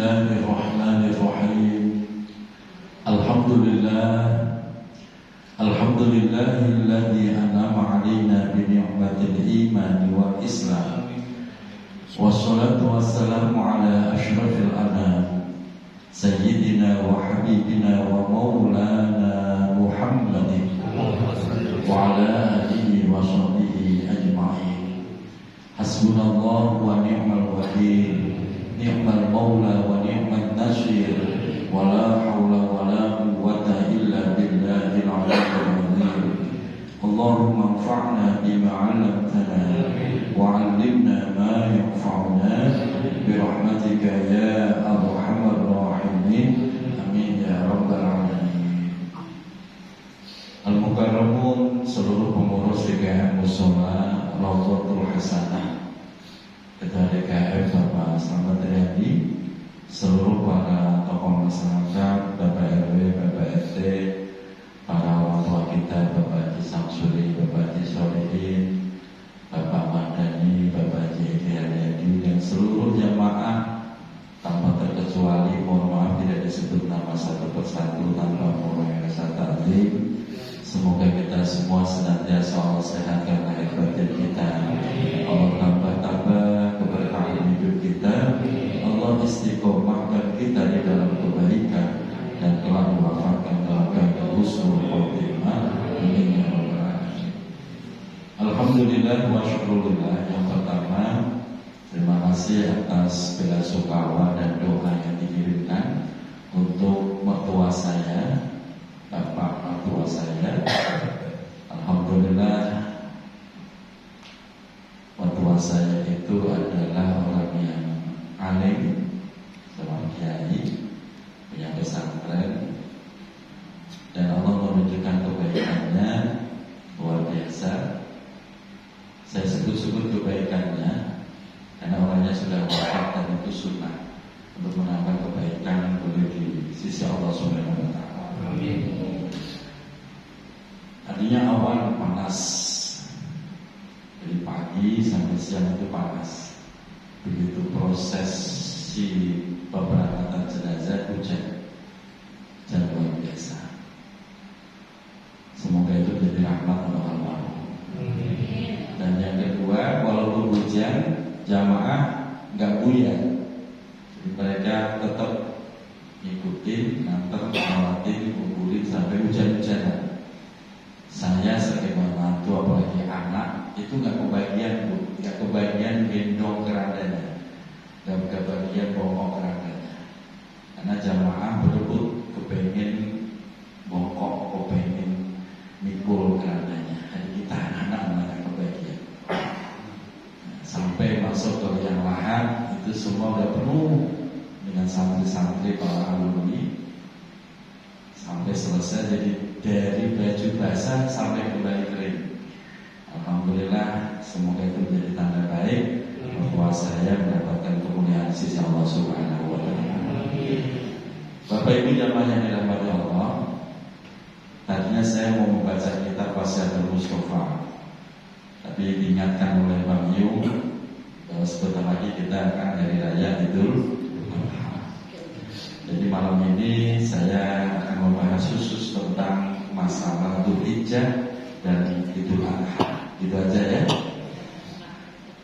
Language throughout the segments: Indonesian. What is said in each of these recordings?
Bismillahirrahmanirrahim. Alhamdulillahilladzi an'ama 'alaina bi ni'matil iman wal islam. Wassalatu wassalamu ala asyrafil anam sayyidina wa habibina wa maulana Muhammadin wa ala alihi wa sahbihi ajma'in. Hasbunallahu wa ni'mal wakil, ni'mal maula wa ni'mal nasir, wa la hawla wa la quwwata illa billahil aliyyil azim. Allahumma anfa'na bima 'allamtana wa 'allimna ma yanfa'una bi rahmatika ya arhamar rahimin. Amin ya rabbal alamin. Al-Mukarramun, seluruh pengurus DKM Mushola Rawdatul Hasanah, Ketua DKM Bapak Slamet Riyadi, seluruh para tokoh masyarakat, Bapak RW, Bapak RT, para orang tua kita, Bapak Haji Samsuri, Bapak Haji Solihin, Bapak Madani, Bapak Haji Riyadi, dan seluruh jamaah tanpa terkecuali. Mohon maaf tidak disebut nama satu persatu tanpa mengurangi rasa taklim. Semoga kita semua senantiasa Allah sehatkan lahir batin kita, Allah tambah keberkahan hidup kita, Allah istiqomahkan kita di dalam kebaikan, dan telah mewafatkan dalam keadaan husnul khotimah. Amin ya rabbal alamin. Alhamdulillah wa syukurillah. Yang pertama, terima kasih atas bela sungkawa dan doa yang dikirimkan untuk mertua saya, Bapak mertua saya. Alhamdulillah, mertua saya itu adalah orang yang alim, seorang kiai, punya pesantren, dan Allah menunjukkan kebaikannya luar biasa. Saya sebut-sebut kebaikannya karena orangnya sudah wafat, dan itu sunnah untuk menambah kebaikan boleh di sisi Allah Subhanahu wa Ta'ala. Tadinya awal panas, dari pagi sampai siang itu panas. Begitu prosesi pemberangkatan jenazah, hujan luar biasa. Semoga itu jadi rahmat untuk almarhum. Dan yang kedua, walaupun hujan, jamaah nggak buyar. Jadi mereka tetap ngikutin, nganter, ngelawatin, kumpulin sampai hujan-hujanan. Saya sebagai mantu, apalagi anak, itu nggak kebagian gendong kerandanya, nggak kebagian bongkok kerandanya. Karena jamaah berebut kepengen bongkok, kepengen mikul kerandanya. Jadi kita anak-anak mana kebagian. Sampai masuk ke liang lahat, itu semua udah penuh dengan santri-santri para alumni. Sampai selesai, jadi dari baju basah sampai kembali kering. Alhamdulillah, semoga itu menjadi tanda baik bahwa saya mendapatkan kemuliaan sisi Allah Subhanahu wa Ta'ala. Bapak Ibu jamaah yang dirahmati Allah, tadinya saya mau membaca kitab Wasiatul Mustafa, tapi diingatkan oleh Bang Yu bahwa sebentar lagi kita akan hari raya Idul Adha. Jadi malam ini saya akan membahas khusus tentang masalah Dzulhijjah dan Idul Adha. Gitu aja ya.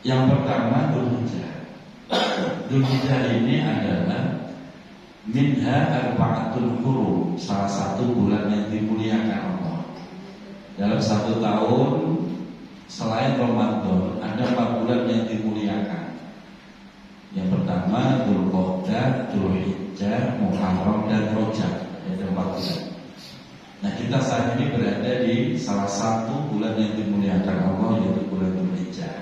Yang pertama, Dzulhijjah. Dzulhijjah ini adalah minha arba'atul hurum, salah satu bulan yang dimuliakan Allah. Dalam satu tahun selain Ramadan ada 4 bulan yang dimuliakan. Yang pertama Dzulqa'dah, Dzulhijjah, Muharram, dan Rajab. Ada 4 bulan. Nah, kita saat ini berada di salah satu bulan yang dimuliakan Allah, yaitu bulan Dzulhijjah.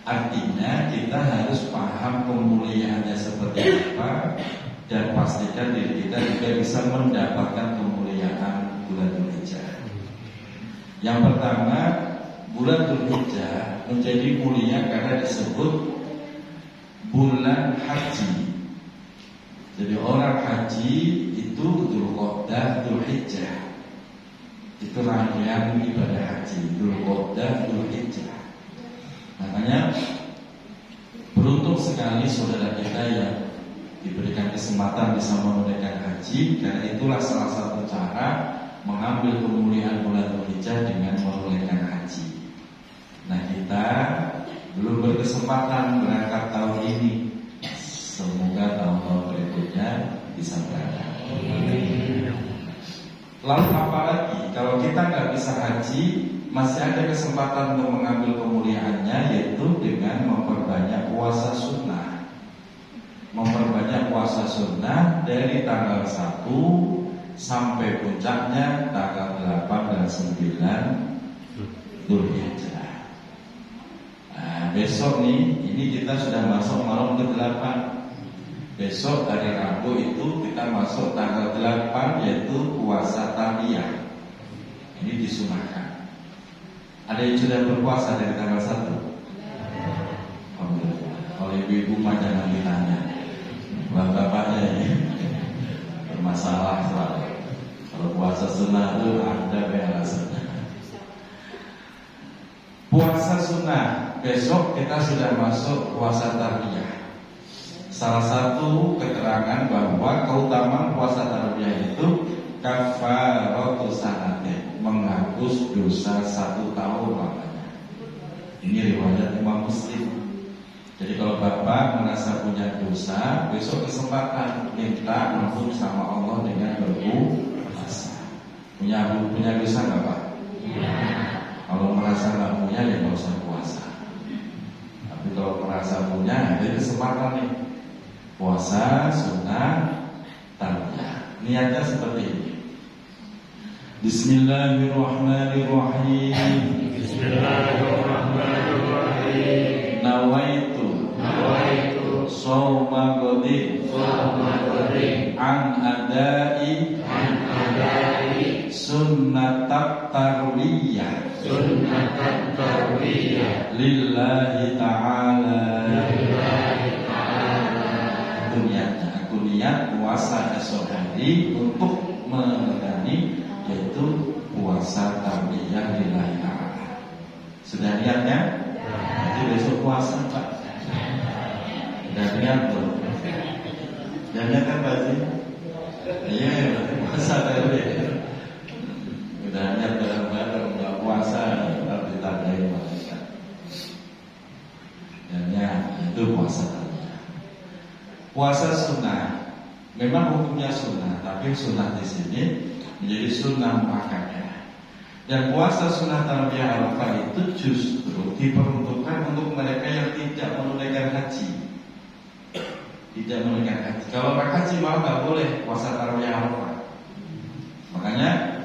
Artinya kita harus paham kemuliaannya seperti apa, dan pastikan diri kita juga bisa mendapatkan kemuliaan bulan Dzulhijjah. Yang pertama, bulan Dzulhijjah menjadi mulia karena disebut bulan haji. Jadi orang haji itu Dzulqa'dah, Dzulhijjah. Itu rangkaian ibadah haji, Dzulqa'dah, Dzulhijjah. Makanya beruntung sekali saudara kita yang diberikan kesempatan bisa menunaikan haji, karena itulah salah satu cara mengambil kemuliaan bulan Dzulhijjah dengan menunaikan haji. Nah, kita belum berkesempatan berangkat tahun ini. Semoga tahun-tahun berikutnya bisa berangkat. Lalu apalagi kalau kita nggak bisa haji, masih ada kesempatan untuk mengambil kemuliaannya, yaitu dengan memperbanyak puasa sunnah. Memperbanyak puasa sunnah dari tanggal 1 sampai puncaknya tanggal 8 dan 9 Dzulhijjah. Nah, besok nih, ini kita sudah masuk malam ke-8. Besok hari Rabu itu kita masuk tanggal 8, yaitu puasa Tarwiyah. Ini disunahkan. Ada yang sudah berpuasa dari tanggal 1? Alhamdulillah. Kalau ibu-ibu mah jangan ditanya. Bapak-bapaknya ini bermasalah selalu. Kalau puasa sunnah itu ada alasannya. Puasa sunnah, besok kita sudah masuk puasa Tarwiyah. Salah satu keterangan bahwa keutamaan puasa Tarwiyah itu kafaratu sanatin, menghapus dosa 1 tahun lamanya. Ini riwayat Imam Muslim. Jadi kalau bapak merasa punya dosa, besok kesempatan minta ampun sama Allah dengan berpuasa. Punya dosa nggak Pak? Ya. Kalau merasa nggak punya ya nggak usah puasa. Tapi kalau merasa punya, ada kesempatan nih. Puasa sunnah Tarwiyah. Niatnya seperti ini. Bismillahirrahmanirrahim. Bismillahirrahmanirrahim. Nawaitu shauma ghadin an adai sunnatat tarwiyah lillahi ta'ala. Aku niat puasa esok hari untuk menegani, yaitu puasa Tarwiyah lillahi ta'ala. Sudah niatnya? Nanti besok puasa Pak. Sudah niat tuh. Sudah niat kan Pak Haji? Iya, puasa Tarwiyah. Sudah niat bareng-bareng, nggak puasa tetap ditandain malaikat. Dan itu puasa Tarwiyah. Puasa sunnah, memang hukumnya sunnah, tapi sunnah di sini menjadi sunnah muakkadah. Dan puasa sunnah Tarwiyah Arafah itu justru diperuntukkan untuk mereka yang tidak menunaikan haji. Tidak menunaikan haji. Kalau orang haji malah nggak boleh puasa Tarwiyah Arafah. Makanya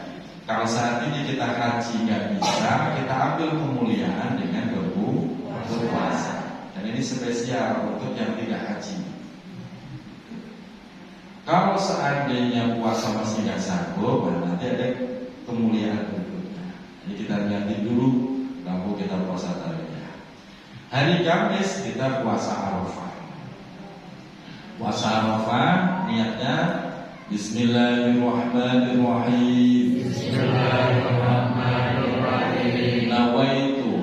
kalau saat ini kita haji nggak bisa, kita ambil kemuliaan dengan berpuasa. Dan ini spesial untuk yang tidak haji. Kalau seandainya puasa masih nggak sanggup, nanti ada kemuliaan berikutnya. Jadi kita lihat dulu, lalu kita puasa Tarwiyah. Hari Kamis kita puasa Arafah. Puasa Arafah niatnya Bismillahirrahmanirrahim. Bismillahirrahmanirrahim. Nawaitu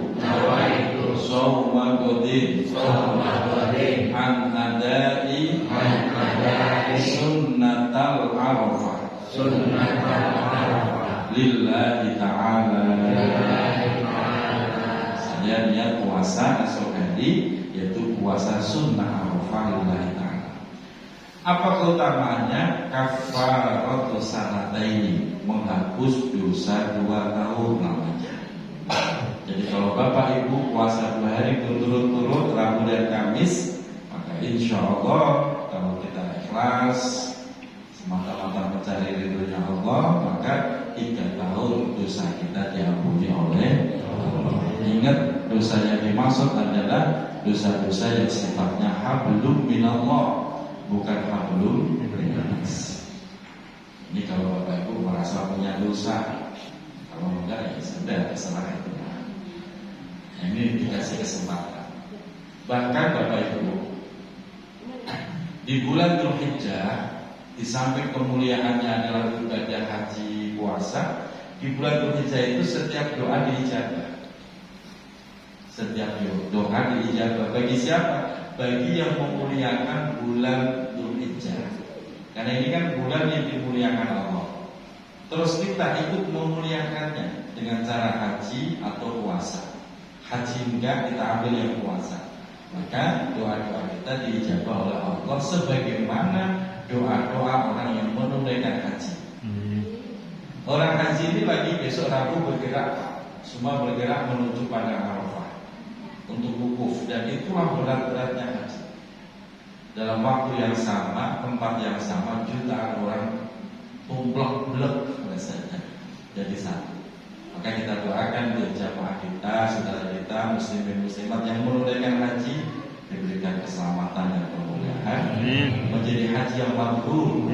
shauma ghadin an adai sunnatal Arafah lillahi ta'ala. Saya niat puasa esok hari, yaitu puasa sunnah Arafah lillahi ta'ala. Apa keutamaannya? Kafaratu sanataini, menghapus dosa 2 tahun namanya. Jadi kalau bapak ibu puasa 2 hari berturut-turut, Rabu dan Kamis, maka insya Allah kalau kita ikhlas semata-mata mencari ridhonya Allah, maka 3 tahun dosa kita diampuni oleh Allah. Ingat, dosa yang dimaksud adalah dosa-dosa yang sifatnya hablum minallah, bukan hablum minas. Ini kalau bapak ibu merasa punya dosa, kalau enggak ya sudah, terserah itu. Ini dikasih kesempatan. Bahkan bapak ibu, di bulan Dzulhijjah, di samping kemuliaannya adalah ibadah haji puasa, di bulan Dzulhijjah itu setiap doa diijabah. Setiap doa diijabah. Bagi siapa? bagi yang memuliakan bulan Dzulhijjah. Karena ini kan bulan yang dimuliakan Allah. Terus kita ikut memuliakannya dengan cara haji atau puasa. Haji enggak, kita ambil yang puasa. Maka doa-doa kita diijabah oleh Allah sebagaimana doa-doa orang yang menunaikan haji. Orang haji ini lagi besok Rabu bergerak, semua bergerak menuju pada Arafah untuk wukuf, dan itulah berat-beratnya haji. Dalam waktu yang sama, tempat yang sama, jutaan orang tumplek-blek rasanya jadi satu. Maka kita doakan untuk jamaah kita, saudara kita, muslimin muslimat yang menunaikan haji diberikan keselamatan dan kemuliaan, menjadi haji yang mabrur.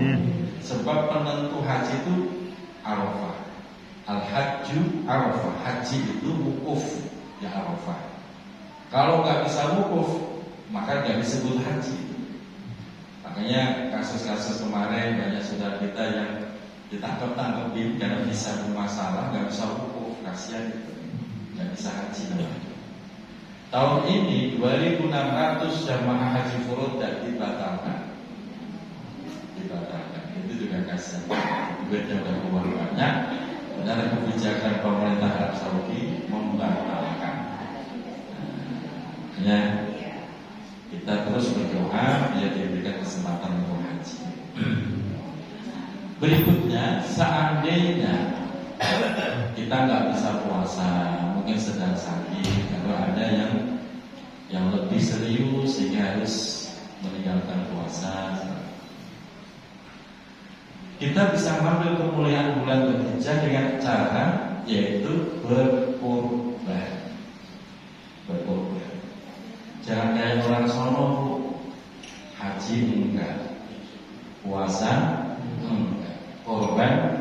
Sebab penentu haji itu Arafah. Al-hajju Arafah. Haji itu wukuf di Arafah. Kalau nggak bisa wukuf, maka nggak disebut haji. Makanya kasus-kasus kemarin banyak saudara kita yang ditangkap-tangkepin karena bisa bermasalah, nggak bisa wukuf, kasihan gitu, nggak bisa haji namanya. Tahun ini 2.600 jamaah haji furud dan dibatalkan. Itu juga kasihan. Duitnya udah keluar banyak. Benar kebijakan pemerintah Arab Saudi membatalkan. Hanya kita terus berdoa biar diberikan kesempatan untuk haji. Berikutnya, seandainya kita nggak bisa puasa, mungkin sedang sakit, kalau ada yang lebih serius sehingga harus meninggalkan puasa, kita bisa mengambil kemuliaan bulan Dzulhijjah dengan cara yaitu berkurban. Jangan kayak orang sono, haji enggak, puasa enggak, korban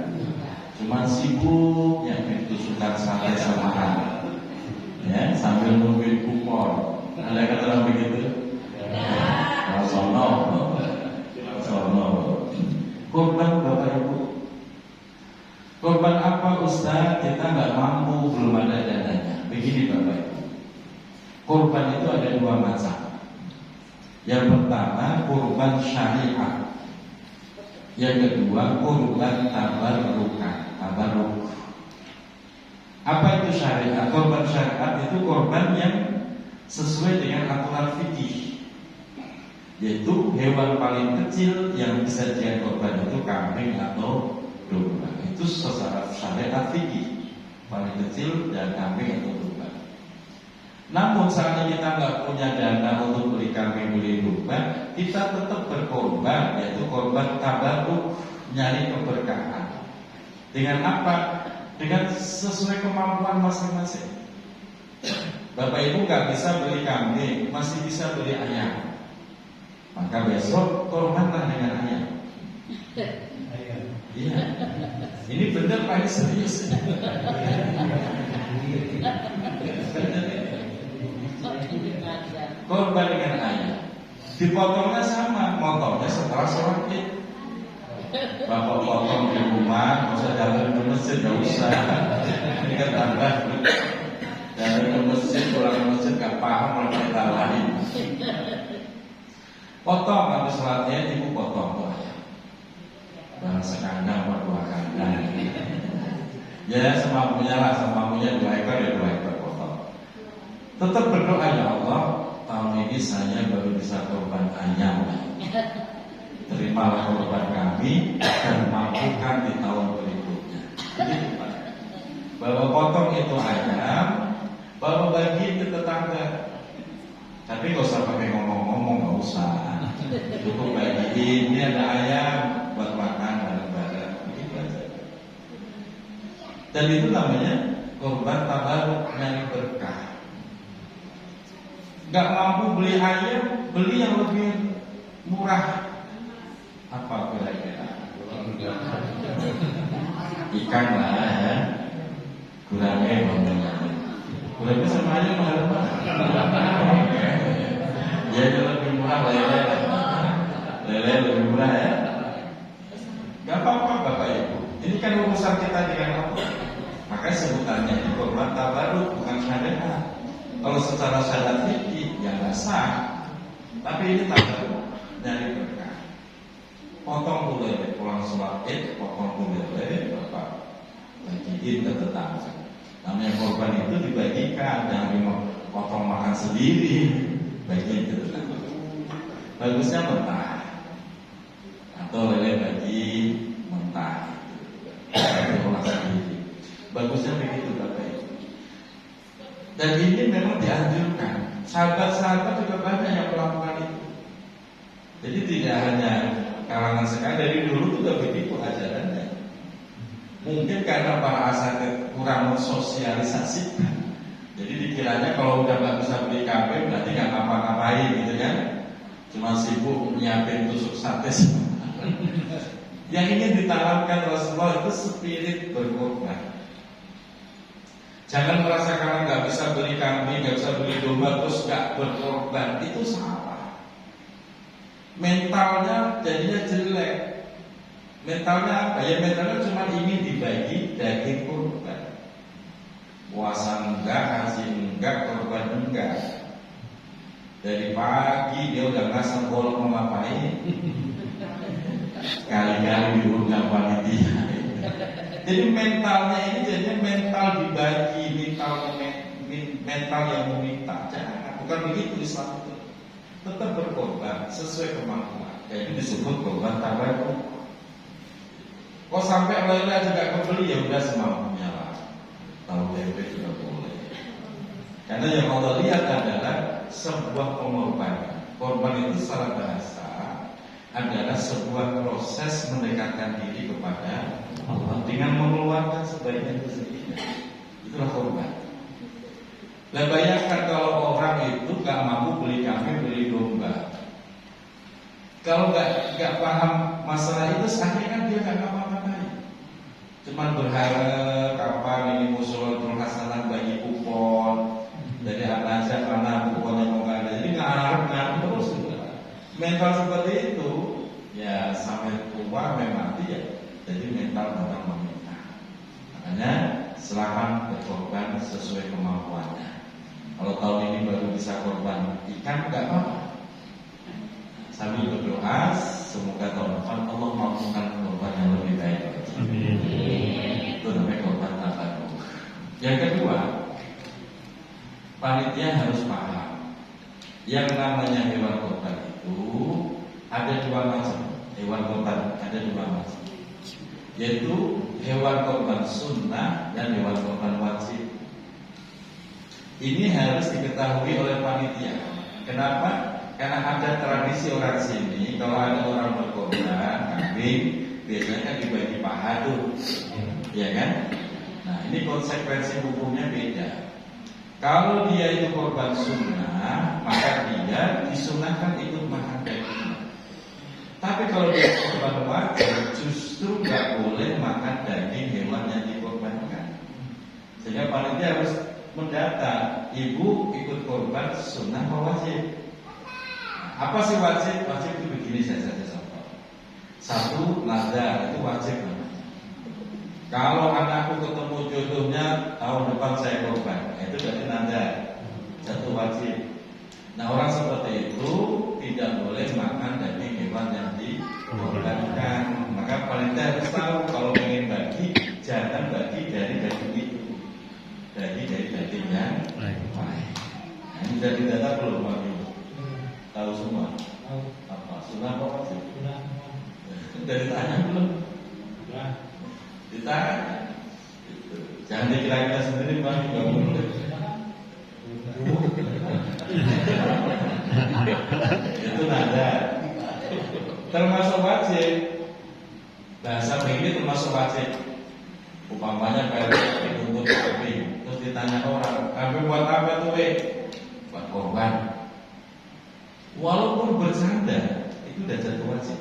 cuma sibuk yang itu suka santai samaran, ya sambil nungguin kupon. Ada kata orang begitu? Orang sono. Korban Bapak Ibu. Korban apa Ustaz? Kita nggak mampu, belum ada dananya. Begini Bapak Ibu, korban itu ada dua macam. Yang pertama korban syariat. Yang kedua korban tabarruk. Apa itu syariat? Korban syariat itu korban yang sesuai dengan aturan fikih, yaitu hewan paling kecil yang bisa dijadikan korban itu kambing atau domba. Itu secara syariat fikih, paling kecil dan kambing atau domba. Namun saat kita nggak punya dana untuk beli kambing, beli domba, kita tetap berkorban, yaitu korban tabarruk, nyari keberkahan. Dengan apa? Dengan sesuai kemampuan masing-masing. Bapak Ibu nggak bisa beli kambing, masih bisa beli ayam. Maka besok korbanlah dengan ayam. Iya. Ini benar Pak, ini serius. Korban dengan ayam. Dipotongnya sama, motongnya setelah sholat Id. Bapak potong di rumah, nggak usah jalan ke masjid, nggak usah. Ini kan tambah. Jalan ke masjid, pulang ke masjid nggak paham kalau kita lain. Potong habis sholatnya, ibu potong tuh ayam. Barang sekandang atau dua kandang. Ya semampunya lah, semampunya 2 ekor ya 2 ekor potong. Tetap berdoa, ya Allah, tahun ini saya baru bisa korban ayam. Terimalah korban kami dan mampukan di tahun berikutnya. Jadi Bapak potong itu ayam, Bapak bagi ke tetangga. Tapi gak usah pakai ngomong-ngomong, gak usah. Cukup bagiin, ini ada ayam buat makan bareng-bareng, begitu aja. Dan itu namanya korban tabarruk, nyari berkah. Gak mampu beli ayam, beli yang lebih murah. Apa kira-kira? Ikan lah ya. Kurangnya ngomongnya. Kurangnya sama aja mahal banget. Ya lebih murah lele. Lele lebih murah ya. Gak apa-apa Bapak Ibu. Ini kan urusan kita dengan Allah. Makanya sebutannya itu korban tabarruk, bukan syariat. Kalau secara syariat fikih ya nggak sah. Tapi ini tanda nyari berkah. Potong boleh, pulang sholat id, potong boleh, bapak bagiin ke tetangga. Namanya korban itu dibagikan, jangan potong makan sendiri, bagiin ke tetangga. Bagusnya mentah, atau lele bagi mentah, itu olah sendiri. Bagusnya begitu bapak itu. Dan ini memang dianjurkan. Sahabat-sahabat juga banyak yang melakukan itu. Jadi tidak hanya kalangan sekarang, dari dulu juga begitu ajarannya. Mungkin karena para asatid kurang mensosialisasikan, jadi dikiranya kalau udah nggak bisa beli kambing berarti nggak ngapa-ngapain gitu kan, cuma sibuk nyiapin tusuk sate. Yang ingin ditanamkan Rasulullah itu spirit berkorban. Jangan merasa karena nggak bisa beli kambing, nggak bisa beli domba terus nggak berkorban, itu salah. Mentalnya jadinya jelek. Mentalnya apa? Ya mentalnya cuma ingin dibagi daging korban. Puasa enggak, haji enggak, korban enggak. Dari pagi dia udah ngasih bolong mau ngapain. Kali-kali diundang panitia. Jadi mentalnya ini jadinya mental dibagi, mental yang meminta. Jangan, bukan begitu Islam itu. Tetap berkorban sesuai kemampuan. Jadi disebut korban tabarruk. Kok sampai lele juga kebeli, ya udah semampunya lah. Tahu tempe juga boleh. Karena yang Allah lihat adalah sebuah pengorbanan. Korban itu secara bahasa adalah sebuah proses mendekatkan diri kepada Allah dengan mengeluarkan sebaiknya rezekinya. Itulah korban. Nah bayangkan kalau orang itu gak mampu beli kambing, beli domba. Kalau gak paham masalah itu, akhirnya kan dia gak ngapa-ngapain. Cuman berharap kapan ini musuhul hasanah bagi kupon dari anak aja karena kuponnya mau gak ada. Jadi ngarep terus. Mental seperti itu ya sampai tua memang mati ya. Jadi mental tentang meminta. Makanya silakan berkorban sesuai kemampuannya. Kalau tahun ini baru bisa korban ikan gak apa-apa. Sambil berdoa semoga tahun depan Allah mampukan korban yang lebih baik. Amin. Itu namanya korban tabarruk. Yang kedua, panitia harus paham yang namanya hewan korban itu ada dua macam. Hewan korban ada dua macam, yaitu hewan korban sunnah dan hewan korban wajib. Ini harus diketahui oleh panitia. Kenapa? Karena ada tradisi orang sini, kalau ada orang berkorban kambing, biasanya kan dibagi paha tuh, ya kan? Nah ini konsekuensi hukumnya beda. Kalau dia itu korban sunnah, maka dia disunahkan ikut makan dagingnya. Tapi kalau dia korban wajib, justru nggak boleh makan daging hewan yang dikorbankan. Sehingga panitia harus mendata, ibu ikut korban sunnah atau wajib? Apa sih wajib? Wajib itu begini saja contoh. Satu, nazar itu wajib namanya. Kalau anakku ketemu jodohnya tahun depan saya korban, itu berarti nazar. Satu wajib. Nah orang seperti itu tidak boleh makan daging hewan yang dikorbankan. Maka panitia harus tahu kalau ingin bagi, jangan bagi dari daging itu. Dari daging yang lain. Nah, ini sudah didata belum Pak? Tahu semua? Apa? Sunnah apa wajib? Sudah ditanya belum? Ditanya. Gitu. Jangan dikira-kira sendiri Pak, juga boleh. Itu nada. Termasuk wajib. Bahasa begini termasuk wajib. Umpamanya kayak untuk kambing, terus ditanya orang, kambing buat apa tuh buat korban. Walaupun bercanda, itu sudah jatuh wajib.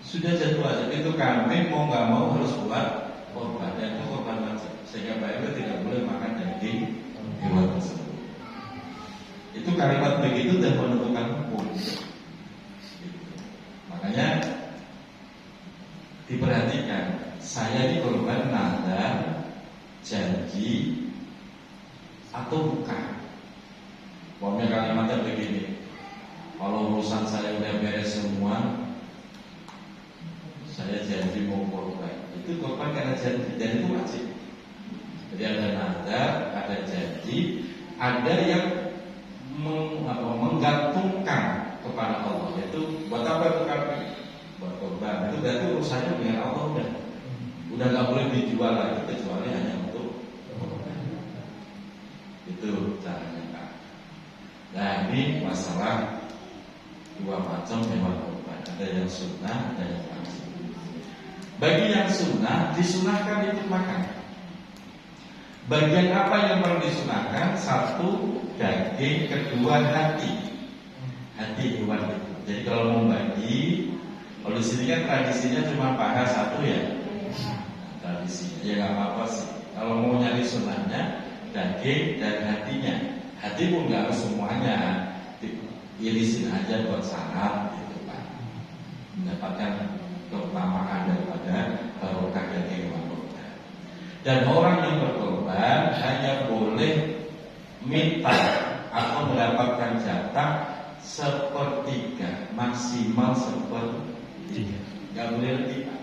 Sudah jatuh wajib. Itu kambing mau nggak mau harus buat korban, dan itu korban wajib. Sehingga Pak RW tidak boleh makan daging hewan tersebut. Itu kalimat begitu dan menentukan hukum. Makanya diperhatikan. Saya ini korban nazar, janji, atau bukan. Pokoknya kalimatnya begini. kalau urusan saya udah beres semua, saya janji mau korban. Itu korban karena janji, dan itu wajib. Jadi ada nadar, ada janji, ada yang menggantungkan kepada Allah. Itu buat apa itu kami? Buat korban. Itu berarti urusannya dengan Allah udah nggak boleh dijual lagi kecuali hanya untuk korban. Itu caranya Pak. Nah ini masalah dua macam hewan korban. Ada yang sunnah, ada yang wajib. Bagi yang sunnah, disunahkan itu makan. Bagian apa yang perlu disunahkan? Satu, daging. Kedua, hati. Hati hewan itu. Jadi kalau mau bagi, kalau di sini kan tradisinya cuma paha satu ya. Tradisinya ya nggak apa-apa sih. Kalau mau nyari sunnahnya, daging dan hatinya. Hati pun nggak harus semuanya. Irisin aja buat salad gitu Pak. Mendapatkan keutamaan daripada barokah daging hewan korban. Dan orang yang berkorban hanya boleh minta atau mendapatkan jatah sepertiga, maksimal sepertiga. Gak boleh lebih Pak.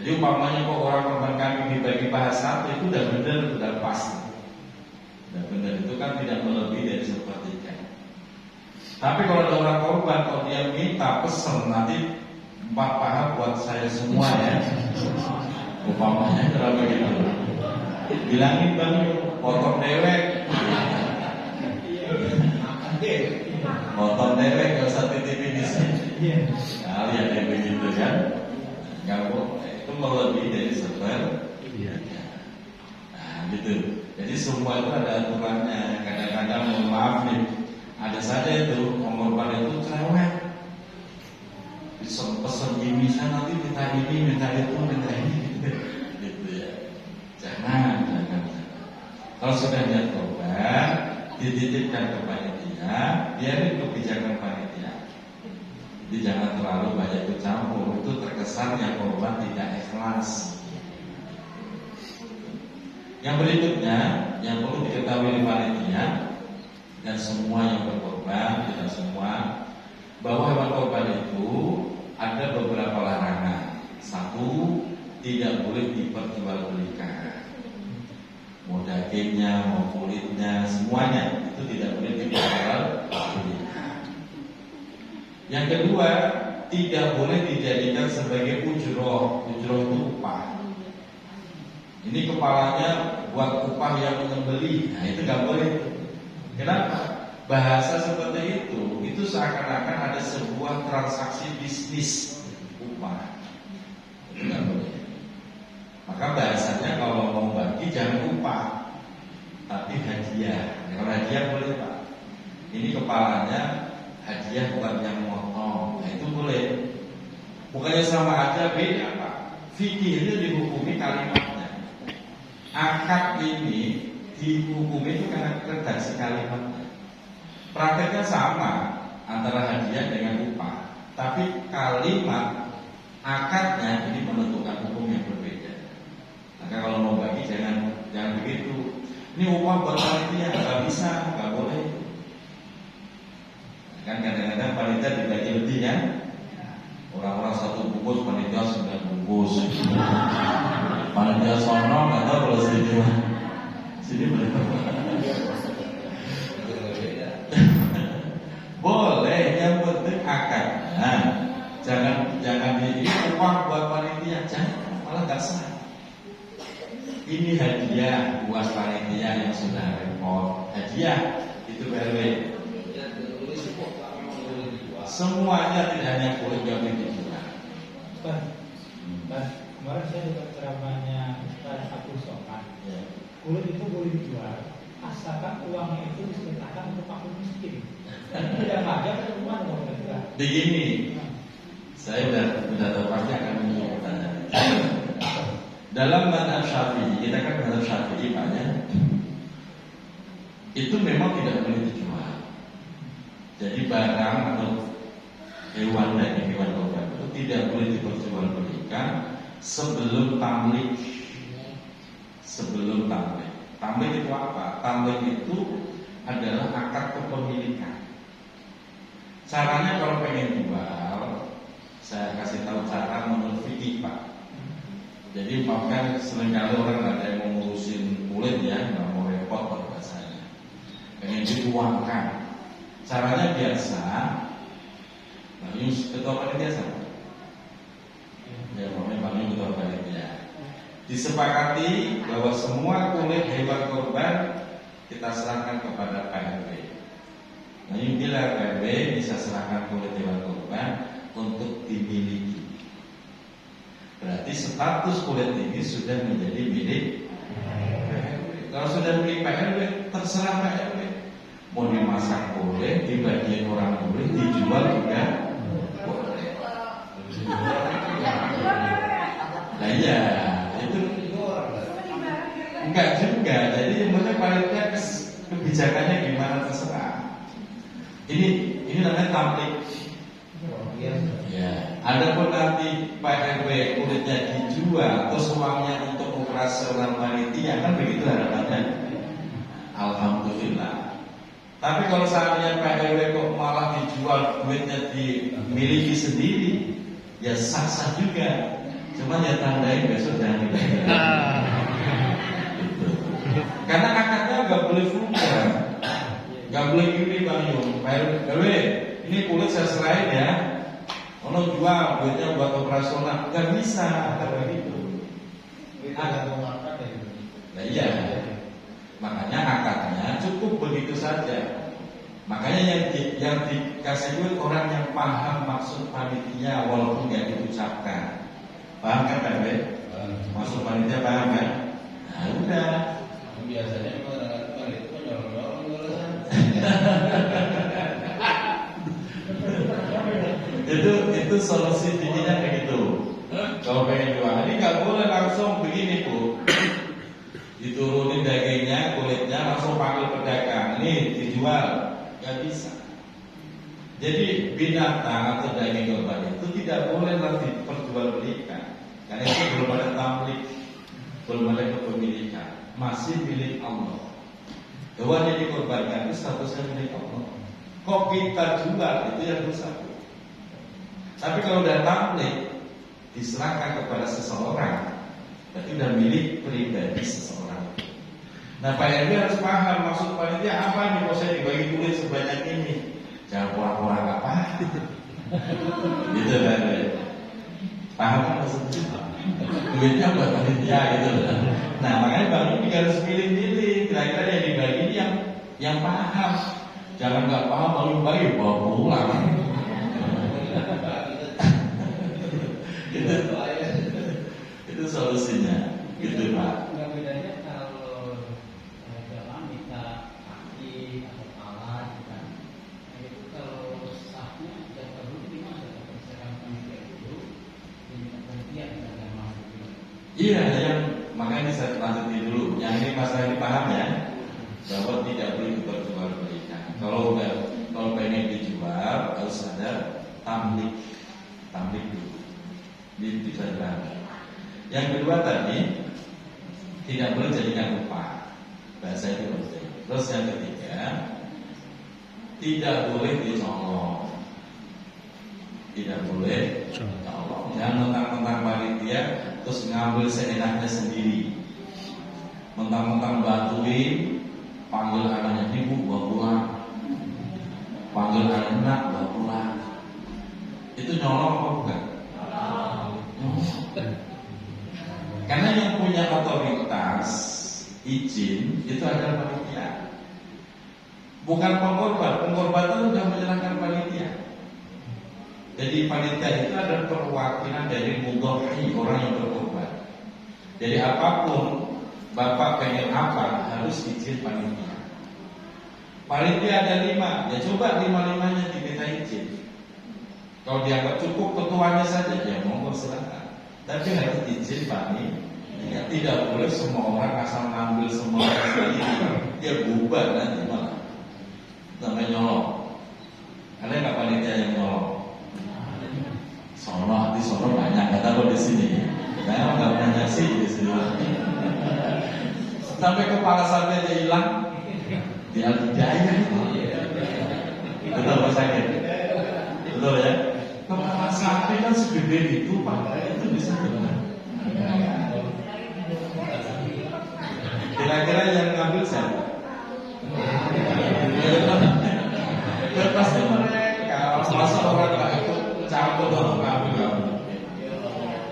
Jadi umpamanya kok orang korban kami dibagi paha satu, itu udah benar, udah pas. Udah benar, itu kan tidak melebihi dari sepertiga. Tapi kalau ada orang korban, kalau dia minta pesen nanti 4 paha buat saya semua ya. Umpamanya kalau begitu, bilangin bang, potong dewek, potong dewek, gak usah titipin di sini. Nah, lihat kayak begitu kan, nggak itu melebihi dari sepertiga. Nah, gitu. Jadi semua itu ada aturannya. Kadang-kadang mohon maaf nih, ada saja itu pengorban itu cerewet. Pesen ini saya nanti minta ini, minta itu, minta ini, gitu ya. Jangan. Kalau sudah niat korban, dititipkan ke panitia, biarin kebijakan panitia. Jadi jangan terlalu banyak ikut campur. Itu terkesan yang korban tidak ikhlas. Yang berikutnya, yang perlu diketahui di panitia dan semua yang berkorban, tidak semua, bahwa hewan korban itu ada beberapa larangan. Satu, tidak boleh diperjualbelikan. Mau dagingnya, mau kulitnya, semuanya itu tidak boleh diperjualbelikan. Yang kedua, tidak boleh dijadikan sebagai ujroh. Ujroh itu upah. Ini kepalanya buat upah yang menyembelih. Nah itu nggak boleh. Kenapa? Bahasa seperti itu seakan-akan ada sebuah transaksi bisnis upah. Itu nggak boleh. Maka bahasanya kalau mau bagi jangan upah, tapi hadiah. Kalau hadiah boleh Pak. Ini kepalanya hadiah bukan yang motong. Nah itu boleh. Bukannya sama aja, beda Pak. Fikihnya dihukumi kalimatnya. Akad ini dihukumi itu karena redaksi kalimatnya. Prakteknya sama antara hadiah dengan upah, tapi kalimat akadnya ini menentukan hukum yang berbeda. Maka kalau mau bagi jangan begitu. Ini upah buat panitia, nggak bisa, nggak boleh. Kan kadang-kadang panitia dibagi lebih ya. Orang-orang satu bungkus, panitia 9 bungkus. Panitia sono nggak tahu kalau sini berapa. Boleh, yang penting akadnya. Jangan ini upah buat panitia, jangan, malah nggak sah. Ini hadiah buat panitia yang sudah repot. Hadiah itu RW. Semuanya tidak hanya kulit yang dijual. Kemarin saya dengar ceramahnya Ustaz Abdul Somad. Kulit itu boleh dijual, asalkan uangnya itu disedekahkan untuk fakir miskin. Tidak ngajak ke rumah dong kita. Begini, saya sudah tahu pasti akan menyebutkan. Dalam mazhab Syafi'i, kita kan mazhab Syafi'i Pak ya. Itu memang tidak boleh dijual. Jadi barang atau hewan dari hewan korban itu tidak boleh diperjualbelikan sebelum tamlik. Sebelum tamlik. Tamlik itu apa? Tamlik itu adalah akad kepemilikan. Caranya kalau pengen jual, saya kasih tahu cara menurut fikih Pak. Jadi maafkan seringkali orang ada yang mau ngurusin kulit ya, nggak mau repot bahasanya. Pengen dituangkan. Caranya biasa. Bang Yus, ketua panitia siapa? Ya, Bang Yus ketua panitia. Disepakati bahwa semua kulit hewan kurban kita serahkan kepada PRW. Nah, yang bila PRW bisa serahkan kulit hewan kurban untuk dimiliki, berarti status kulit ini sudah menjadi milik PRW. Kalau sudah milik PRW, terserah PRW. Mau dimasak boleh, dibagiin orang boleh, dijual juga boleh. Nah iya, itu enggak juga. Jadi menurut panitia kebijakannya gimana terserah. Ini namanya tamplik. Ya, ada pun nanti Pak RW kulitnya dijual terus uangnya untuk operasional panitia, kan begitu harapannya. Alhamdulillah. Tapi kalau seandainya Pak RW kok malah dijual, duitnya dimiliki sendiri, ya sah-sah juga. Cuma ya tandain besok jangan dibayar. Gitu. Karena akadnya nggak boleh vulgar, nggak boleh gini Bang Yung. Pak RW, ini kulit saya serahin ya. Kalau jual duitnya buat operasional, nggak bisa kata begitu. Nah iya, makanya akadnya cukup begitu saja. Makanya yang dikasih duit orang yang paham maksud panitia walaupun nggak diucapkan. Paham kan Pak RW? Maksud panitia paham kan? Nah udah. Biasanya mengatakan itu menyolong-nyolong. Itu solusi tingginya kayak gitu. Kalau pengen jual, ini nggak boleh langsung begini Bu. Diturunin dagingnya, kulitnya langsung panggil pedagang. Ini dijual, nggak bisa. Jadi binatang atau daging kurban itu tidak boleh nanti diperjualbelikan. Karena itu belum ada tamlik, belum ada kepemilikan, masih milik Allah. Hewan yang dikorbankan itu statusnya milik Allah. Kok kita jual itu yang rusak. Tapi kalau udah tamlik diserahkan kepada seseorang, berarti udah milik pribadi seseorang. Nah Pak RW harus paham maksud panitia apa nih kalau saya dibagi kulit sebanyak ini. Jangan pura-pura nggak paham. Gitu kan? Paham kan maksudnya? Duitnya buat panitia gitu. Nah makanya Bang ini harus pilih-pilih. Kira-kira yang dibagi ini yang paham. Jangan nggak paham lalu bagi bawa pulang. Itu solusinya, gitu Pak. Nggak bedanya kalau jamaah minta kaki atau alat, kan? Nah itu kalau sahnya yang perlu gimana? Misalkan panitia itu diminta panitia dan jamaah itu. Iya, yang makanya saya lanjutin dulu. Yang ini masalah dipaham ya, bahwa tidak boleh diperjualbelikan. Kalau pengen dijual harus ada tamlik dulu. Ini bisa dipahami. Yang kedua tadi tidak boleh jadikan upah, bahasa itu penting. Terus yang ketiga tidak boleh dicolong, tidak boleh colong. Jangan mentang-mentang panitia terus ngambil seenaknya sendiri, mentang-mentang bantuin, panggil anaknya ibu bawa pulang, panggil anak bawa pulang. Itu nyolong apa bukan? Karena yang punya otoritas izin itu adalah panitia, bukan pengkorban. Pengkorban itu sudah menyerahkan panitia. Jadi panitia itu adalah perwakilan dari mudhohi, orang yang berkorban. Jadi apapun Bapak pengen apa harus izin panitia. Panitia ada 5, ya coba 5-5-nya diminta izin. Kalau dianggap cukup ketuanya saja, ya monggo silakan. Tapi harus izin panitia. Ya, tidak boleh semua orang asal ngambil semua sendiri. Dia bubar nanti malah. Namanya nyolong. Ada nggak panitia yang nyolong? Di Solo banyak, nggak tahu di sini. Saya nggak pernah nyaksi di sini. Sampai kepala sapi aja hilang. Di Al-Hidayah itu. Betul Pak Sakit? duit itu pakai itu bisa benar. Kira-kira yang ngambil siapa? Ya pasti mereka. Masa orang nggak ikut campur atau ngambil.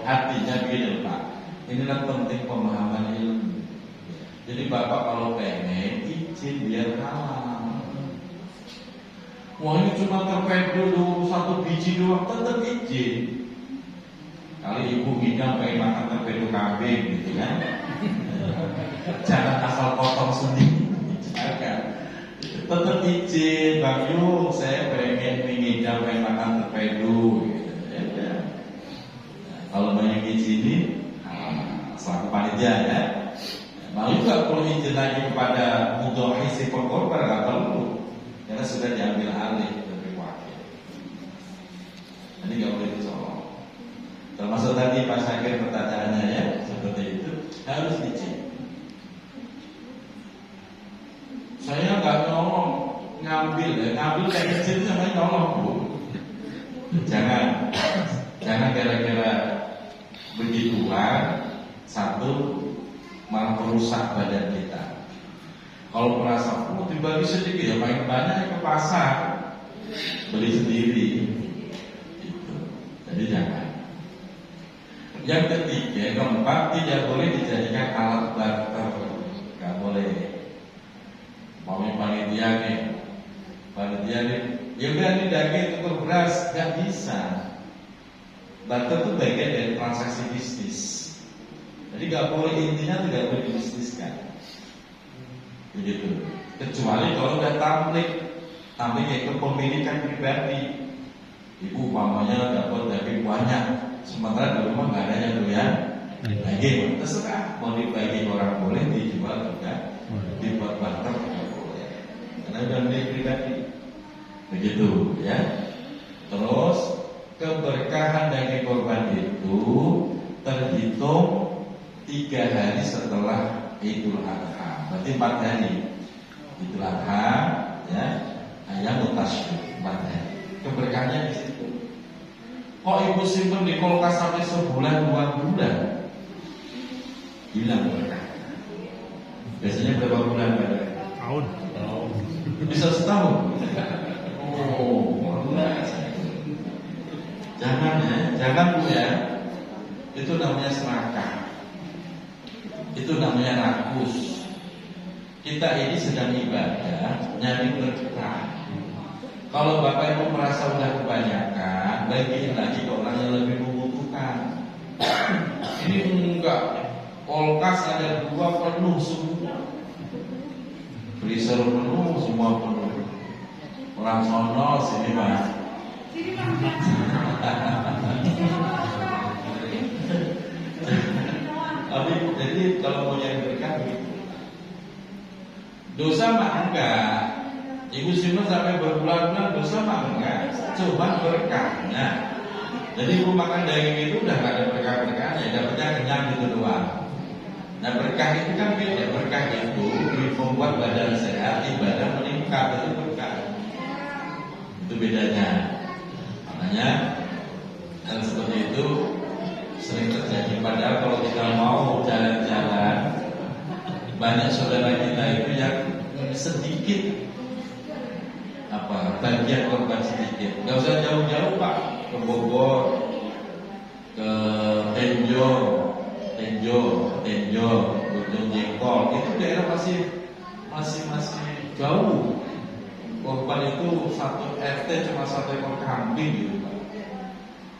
Artinya begini Pak, inilah penting pemahaman ilmu. Jadi Bapak kalau pengen izin biar halal. Wah ini cuma terpedo dulu 1 biji doang, tetap izin. Kali ibu ngidam pengen makan terpedo kambing gitu kan. Jangan asal potong sendiri. Jangan. Tetap izin, Bang Yu, saya pengen ngidam pengen makan terpedo gitu. Ya. Kalau banyak izinin, selaku panitia ya. Lalu juga perlu izin lagi kepada mudhohi si korban nggak perlu, karena sudah diambil alih dari wakil. Jadi nggak boleh dicolong. Termasuk tadi Pak Syakir pertanyaannya ya, seperti itu harus izin. Saya nggak nyolong, ngambil kayak izin namanya nyolong Bu. Jangan gara-gara begituan satu malah merusak badan kita. Kalau merasa dibagi sedikit ya paling banyak ke pasar beli sendiri. Gitu. Jadi jangan. Yang ketiga, keempat, tidak boleh dijadikan alat barter. Gak boleh. Mau panitia nih, ya udah nih daging tukar beras, gak bisa. Barter itu bagian dari transaksi bisnis. Jadi gak boleh, intinya tidak boleh dibisniskan. Begitu. Kecuali kalau udah tamplik itu kepemilikan pribadi. Ibu umpamanya dapat daging banyak, sementara di rumah nggak ada yang doyan daging, terserah mau dibagi orang boleh, dijual juga, dibuat barter nggak boleh, karena udah milik pribadi. Begitu ya. Terus keberkahan daging korban itu terhitung 3 hari setelah Idul Adha, berarti 4 hari. Idul Adha ya, ayam mutasyrik 4 hari. Keberkahannya di situ. Kok ibu simpen di kulkas sampai sebulan 2 bulan? Hilang berkah. Biasanya berapa bulan Pak? Tahun. Bisa setahun. Oh, jangan Bu ya. Itu namanya serakah. Itu namanya rakus. Kita ini sedang ibadah, nyari berkah. Kalau Bapak Ibu merasa udah kebanyakan, bagiin lagi ke orang yang lebih membutuhkan. Ini enggak, kulkas ada 2 penuh semua, freezer penuh, semua penuh. Orang sono sini Mas. Jadi kalau mau nyari berkah begitu. Dosa mah enggak. Ibu simpen sampai berbulan-bulan, dosa mah enggak. Cuma berkahnya. Jadi ibu makan daging itu udah gak ada berkah-berkahnya, dapetnya kenyang gitu doang. Nah berkah itu kan beda. Berkah itu membuat badan sehat, ibadah meningkat, itu berkah. Itu bedanya. Makanya hal seperti itu sering terjadi. Padahal kalau kita mau jalan-jalan, banyak saudara kita itu yang sedikit bagian korban sedikit. Gak usah jauh-jauh Pak, ke Bogor, ke Tenjo, Gunung Jengkol, itu daerah masih jauh. Korban itu 1 RT cuma 1 ekor kambing gitu Pak.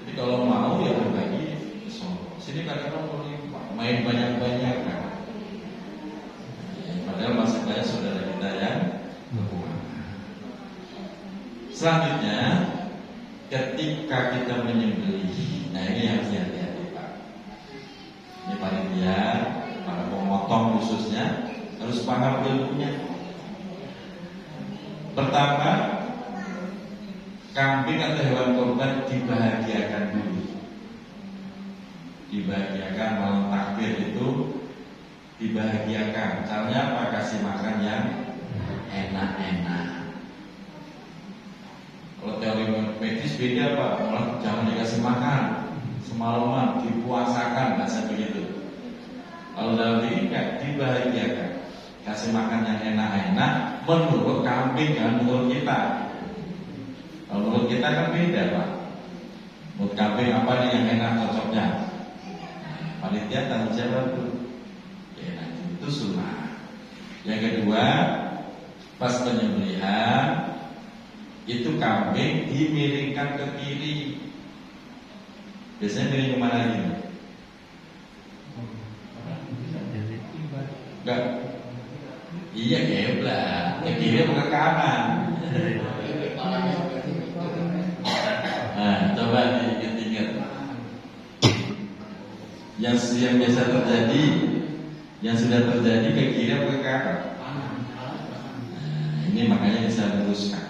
Jadi kalau mau ya berbagi ke Solo. Sini kadang-kadang melimpah, main banyak-banyak kan. Padahal masih banyak saudara kita yang kekurangan. Selanjutnya, ketika kita menyembelih, nah ini yang hati-hati Pak. Ini panitia, para pemotong khususnya harus paham ilmunya. Pertama, kambing atau hewan korban dibahagiakan dulu. Dibahagiakan, malam takbir itu dibahagiakan. Caranya apa? Kasih makan yang enak-enak. Kalau teori medis beda Pak, malah jangan dikasih makan. semalaman dipuasakan, bahasa begitu. Kalau dalam diri enggak, dibahagiakan, kasih makan yang enak-enak menurut kambing dan menurut kita. Kalau menurut kita kan beda, Pak. Menurut kambing apa nih yang enak cocoknya? Panitia tanggung jawab tuh. Ya, itu sunnah. Yang kedua, pas penyembelihan itu kambing dimiringkan ke kiri. Biasanya miring kemana lagi? Enggak. Iya, kiblat. Ke kiri atau ke kanan? Nah, coba diingat-ingat. Yang biasa terjadi, yang sudah terjadi ke kiri atau ke kanan? Nah, ini makanya bisa luruskan.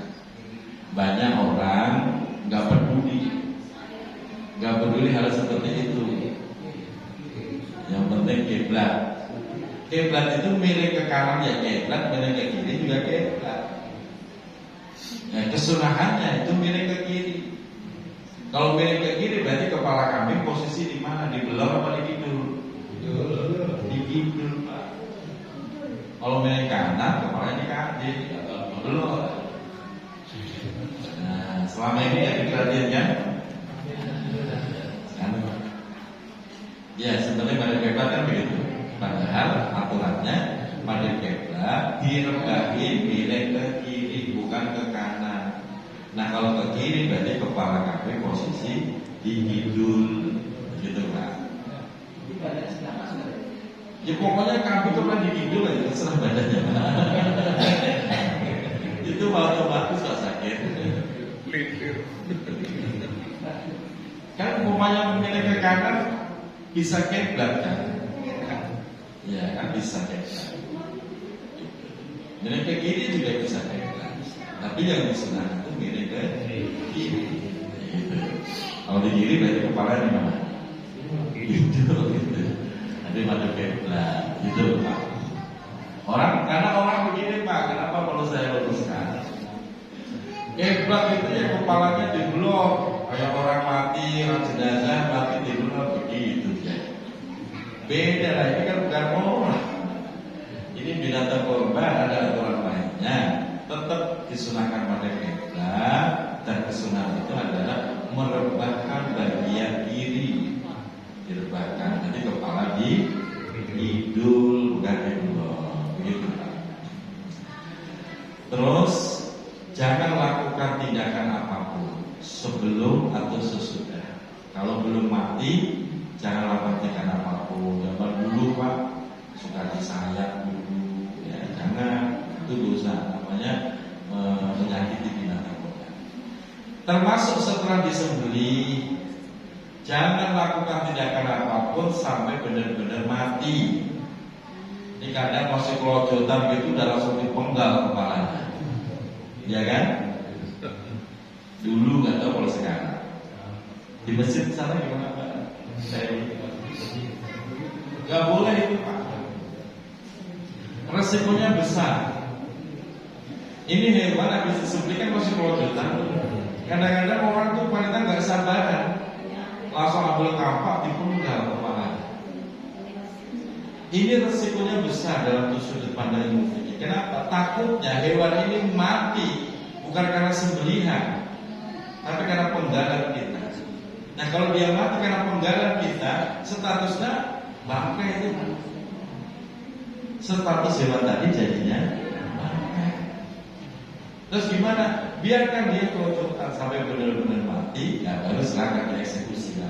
Banyak orang nggak peduli hal seperti itu. Yang penting kiblat. Kiblat itu miring ke kanan ya kiblat, miring ke kiri juga kiblat. Nah, kesunahannya itu miring ke kiri. Kalau miring ke kiri berarti kepala kambing posisi di mana? Di belakang apa di kidul? Di kidul, Pak. Kalau miring kanan kepalanya di kanan, di belakang. Nah, selama ini ya diperhatikan. Ya, sebenarnya pada kiblat kan begitu. Padahal aturannya pada kiblat direbahin miring ke kiri, bukan ke kanan. Nah, kalau ke kiri berarti kepala kambing posisi di kidul, gitu Pak. Ya pokoknya kambing itu kan di kidul aja, terserah badannya. Itu otomatis gak sakit. Kan umpamanya memilih ke kanan bisa kiblat kan? Ya kan bisa kiblat. Miring ke kiri juga bisa kiblat. Tapi yang disunah itu miring ke kiri. Gitu. Kalau di kiri berarti kepala di mana? Gitu. Nanti madep kiblat. Gitu Pak. Karena orang begini Pak. Kenapa perlu saya luruskan? Kiblat itu ya kepalanya di blok. Kayak orang mati, orang jenazah mati di blok begitu ya. Beda lah, ini kan bukan orang. Ini binatang korban, ada aturan lainnya. Tetap disunahkan pada kiblat. Dan kesunahan itu adalah merebahkan bagian kiri. Direbahkan, nanti kepala di hidul, bukan di blok. Begitu Pak. Terus jangan lakukan tindakan apapun sebelum atau sesudah. Kalau belum mati, jangan lakukan tindakan apapun. Zaman dulu Pak suka disayat dulu, ya jangan, itu dosa, namanya menyakiti binatang korban. Termasuk setelah disembelih, jangan lakukan tindakan apapun sampai benar-benar mati. Ini kadang masih kelojotan gitu, udah langsung dipenggal kepalanya, ya kan? Dulu nggak tahu kalau sekarang. Di masjid sana gimana Pak? Saya nggak boleh itu Pak. Resikonya besar. Ini hewan habis disembelih masih kelojotan. Kadang-kadang orang tuh wanita nggak sabaran, langsung ambil kampak dipenggal kepalanya. Ini resikonya besar dalam sudut pandang ilmu fikih. Kenapa? Takutnya hewan ini mati bukan karena sembelihan, tapi karena penggalan kita. Nah kalau dia mati karena penggalan kita, statusnya bangkai itu. Status hewan tadi jadinya bangkai. Terus gimana? Biarkan dia kelojotan sampai benar-benar mati, ya baru serahkan dieksekusi.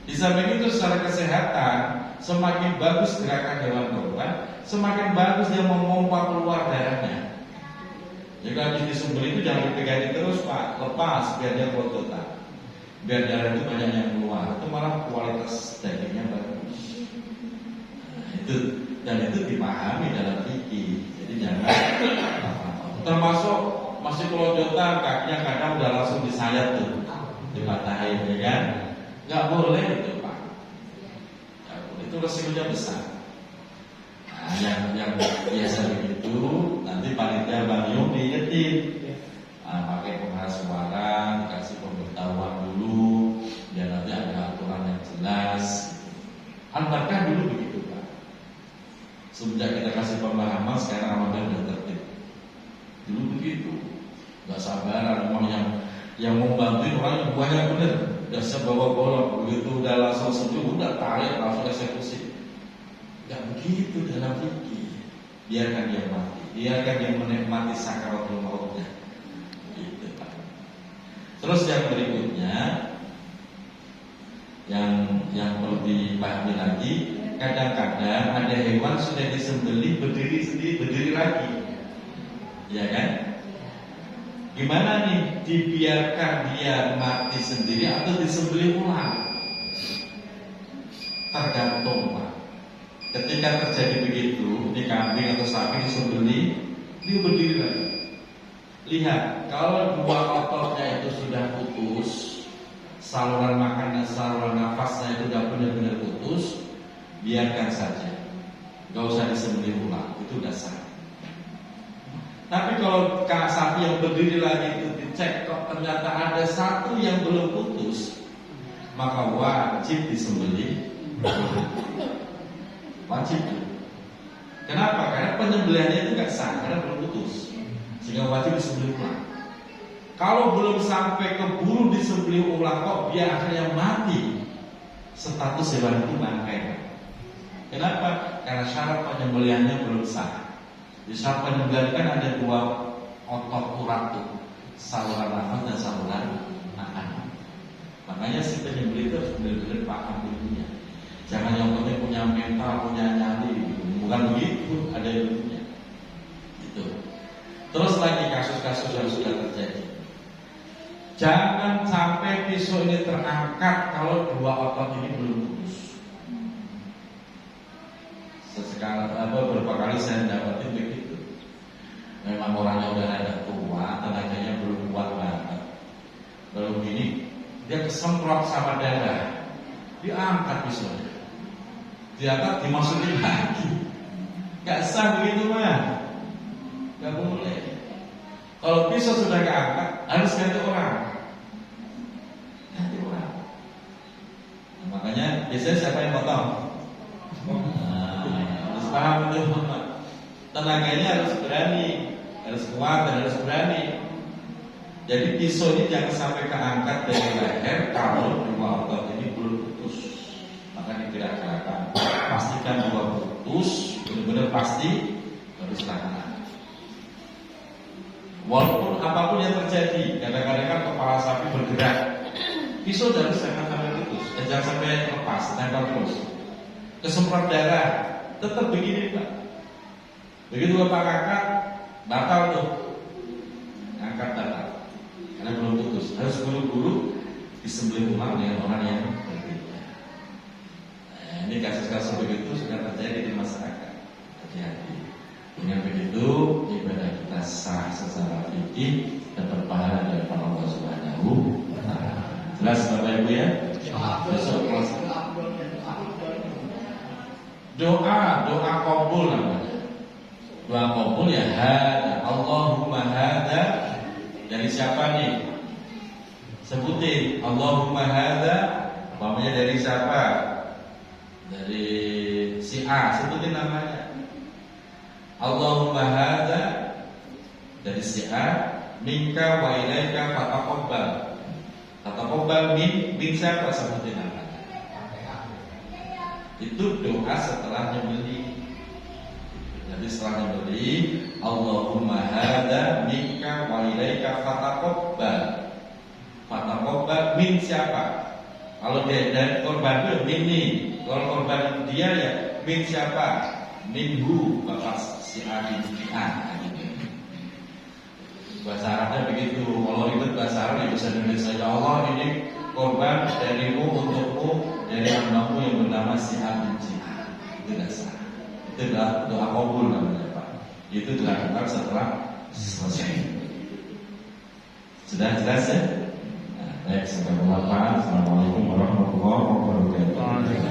Di samping itu secara kesehatan, semakin bagus gerakan hewan korban, semakin bagus dia memompa keluar darahnya. Jika habis disembelih itu jangan dipegangin terus Pak, lepas biar dia kelojotan, biar darah itu banyak yang keluar. Itu malah kualitas dagingnya bagus. Nah, itu dipahami dalam fikih. Jadi jangan termasuk masih kelojotan, kakinya kadang udah langsung disayat tuh, dipatahin, ya kan? Nggak boleh itu Pak. Nggak boleh, itu resikonya besar. Nah, yang biasa begitu nanti panitia Bang Yung diingetin, pakai pengeras suara, dikasih pemberitahuan dulu, biar nanti ada Semenjak kita kasih pemahaman, sekarang Ramadan udah tertib. Dulu begitu, nggak sabaran, memang yang mau bantuin orang banyak bener. Udah siap bawa golok, begitu udah langsung sejuk, udah tarik langsung eksekusi. Gak begitu dalam fikih. Biarkan dia mati, biarkan dia menikmati sakaratul mautnya. Gitu. Terus yang berikutnya, yang perlu dipahami lagi, kadang-kadang ada hewan sudah disembelih berdiri sendiri, berdiri lagi, ya kan? Gimana nih, dibiarkan dia mati sendiri atau disembelih ulang? Tergantung Pak. Ketika terjadi begitu, ini kambing atau sapi disembelih, dia berdiri lagi. Lihat, kalau dua ototnya itu sudah putus, saluran makan dan saluran nafasnya itu sudah benar-benar putus, biarkan saja, gak usah disembelih ulang, itu udah sah. Tapi kalau sapi yang berdiri lagi itu dicek, kok ternyata ada satu yang belum putus, maka wajib disembelih. Wajib. Kenapa? Karena penyembelihannya itu gak sah, karena belum putus, sehingga wajib disembelih ulang. Kalau belum sampai keburu disembelih ulang, kok dia akhirnya mati, status hewan itu bangkai. Kenapa? Karena syarat penyembelihannya belum sah. Di saat penyembelihan kan ada dua otot urat tuh, saluran nafas dan saluran makan. Makanya si penyembelih itu harus benar-benar paham ilmunya. Jangan yang penting punya mental, punya nyali, bukan begitu, ada ilmunya. Gitu. Terus lagi kasus-kasus yang sudah terjadi. Jangan sampai pisau ini terangkat kalau dua otot ini belum putus. Beberapa kali saya dapatin begitu. Memang orangnya udah ada tua, tenaganya belum kuat banget. Belum gini, dia kesemprot sama darah, diangkat pisaunya, diangkat dimasukin lagi. Gak sah begitu mah, gak boleh. Kalau pisau sudah keangkat, harus ganti orang. Ganti orang. Nah, makanya biasanya siapa yang potong? Paham itu, tenaganya harus berani, harus kuat dan harus berani. Jadi pisau ini jangan sampai keangkat dari leher kalau dua otot ini belum putus, maka digerak-gerakan. Pastikan dua putus, benar-benar pasti, baru silakan. Walaupun apapun yang terjadi, kadang-kadang kan kepala sapi bergerak, pisau jangan sampai putus, jangan sampai lepas, nempel terus. Kesemprot darah, tetap begini Pak. Begitu Bapak angkat, batal tuh, angkat batal, karena belum putus. Harus buru-buru disembelih ulang dengan orang yang berbeda. Nah, ini kasus-kasus begitu sudah terjadi di masyarakat. Hati-hati. Dengan begitu ibadah kita sah secara fikih dan berpahala dari Allah Subhanahu wa Ta'ala. Jelas Bapak Ibu ya? Besok doa qabul namanya. Doa qabul ya hada, Allahumma hada. Dari siapa nih? Sebutin Allahumma hada. Umpamanya dari siapa? Dari si A, sebutin namanya. Allahumma hada dari si A, minka wa ilaika fataqabbal. Fataqabbal min siapa? Sebutin namanya. Itu doa setelah nyembelih. Jadi setelah nyembelih, Allahumma hada minka wa ilaika fataqabbal. Fataqabbal min siapa? Kalau dia dari korban itu min nih. Kalau korban dia ya min siapa? Minhu, bapak si A bin A. Bahasa Arabnya begitu. Kalau ribet bahasa Arab ya bisa Indonesia. Ya Allah, ini korban darimu untukmu dari hambamu yang bernama si A bin A. Itu dasar. Itu adalah doa qabul namanya Pak. Itu dilakukan setelah selesai. Sudah jelas ya? Nah, baik, sampai berapa?